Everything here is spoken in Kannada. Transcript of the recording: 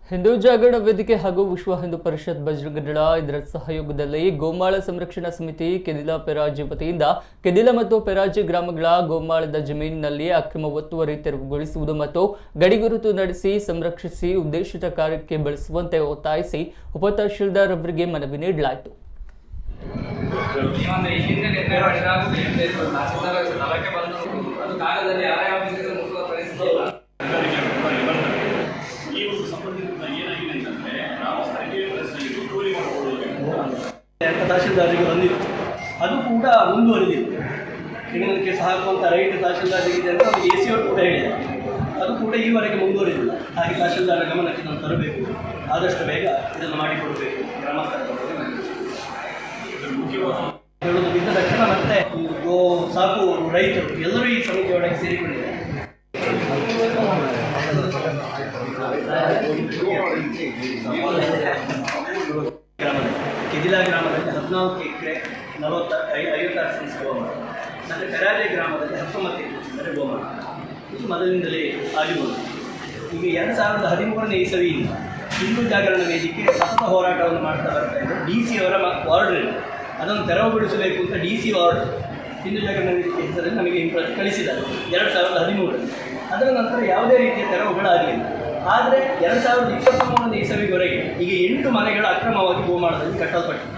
ಹಿಂದೂ ಜಾಗರಣ ವೇದಿಕೆ ಹಾಗೂ ವಿಶ್ವ ಹಿಂದೂ ಪರಿಷತ್ ಬಜರಂಗ ದಳ ಇದರ ಸಹಯೋಗದಲ್ಲಿ ಗೋಮಾಳ ಸಂರಕ್ಷಣಾ ಸಮಿತಿ ಕೆದಿಲ ಪೆರಾಜೆ ವತಿಯಿಂದ ಕೆದಿಲ ಮತ್ತು ಪೆರಾಜೆ ಗ್ರಾಮಗಳ ಗೋಮಾಳದ ಜಮೀನಿನಲ್ಲಿ ಅಕ್ರಮ ಒತ್ತುವರಿ ತೆರವುಗೊಳಿಸುವುದು ಮತ್ತು ಗಡಿಗುರುತು ನಡೆಸಿ ಸಂರಕ್ಷಿಸಿ ಉದ್ದೇಶಿತ ಕಾರ್ಯಕ್ಕೆ ಬಳಸುವಂತೆ ಒತ್ತಾಯಿಸಿ ಉಪ ತಹಶೀಲ್ದಾರ್ ಅವರಿಗೆ ಮನವಿ ನೀಡಲಾಯಿತು. ತಹಶೀಲ್ದಾರಿಗೆ ಬಂದಿತ್ತು, ಅದು ಕೂಡ ಮುಂದುವರೆದಿತ್ತು. ಕ್ರಿಮಿನಲ್ ಕೇಸ್ ಹಾಕುವಂಥ ರೈಟ್ ತಹಶೀಲ್ದಾರಿಗೆ ಅಂತ ಒಂದು AC ಅವರು ಕೂಡ ಹೇಳಿದೆ, ಅದು ಕೂಡ ಈವರೆಗೆ ಮುಂದುವರೆದಿಲ್ಲ. ಹಾಗೆ ತಹಶೀಲ್ದಾರ ಗಮನಕ್ಕೆ ನಾವು ತರಬೇಕು, ಆದಷ್ಟು ಬೇಗ ಇದನ್ನು ಮಾಡಿಕೊಡಬೇಕು. ಗ್ರಾಮಸ್ಥರಿಗೆ ಹೇಳೋದು ಬಿದ್ದ ತಕ್ಷಣ ಮತ್ತೆ ಗೋ ಸಾಕು ರೈತರು ಎಲ್ಲರೂ ಈ ಸಮಿತಿಯೊಳಗೆ ಸೇರಿಕೊಂಡಿದ್ದಾರೆ. ಕೆದಿಲ ಗ್ರಾಮದಲ್ಲಿ 14 ಎಕರೆ 56 ಸೆನ್ಸ್ ಗೋಮಾಳ, ಮತ್ತು ಪೆರಾಜೆ ಗ್ರಾಮದಲ್ಲಿ 19 ಎಕರೆ ಗೋಮಾಳ. ಇದು ಮೊದಲಿನಿಂದಲೇ ಆಗಿರುವುದು. ಈಗ 2013ನೇ ಇಸವಿಯಿಂದ ಹಿಂದೂ ಜಾಗರಣ ವೇದಿಕೆ ಸತತ ಹೋರಾಟವನ್ನು ಮಾಡ್ತಾ ಬರ್ತಾ ಇದೆ. DC ಅವರ ಆರ್ಡರ್ ಅದನ್ನು ತೆರವುಗೊಳಿಸಬೇಕು ಅಂತ DC ಆರ್ಡರ್ ಹಿಂದೂ ಜಾಗರಣ ವೇದಿಕೆ ಹೆಸರಲ್ಲಿ ನಮಗೆ ಕಳಿಸಿದ್ದಾರೆ 2013ರಲ್ಲಿ. ಅದರ ನಂತರ ಯಾವುದೇ ರೀತಿಯ ತೆರವುಗಳಾಗಲಿಲ್ಲ. ಆದರೆ 2023ನೇ ಇಸವಿವರೆಗೆ ಈಗ 8 ಮನೆಗಳು ಅಕ್ರಮವಾಗಿ ಗೋಮಾಳದಲ್ಲಿ ಕಟ್ಟಲ್ಪಟ್ಟಿವೆ.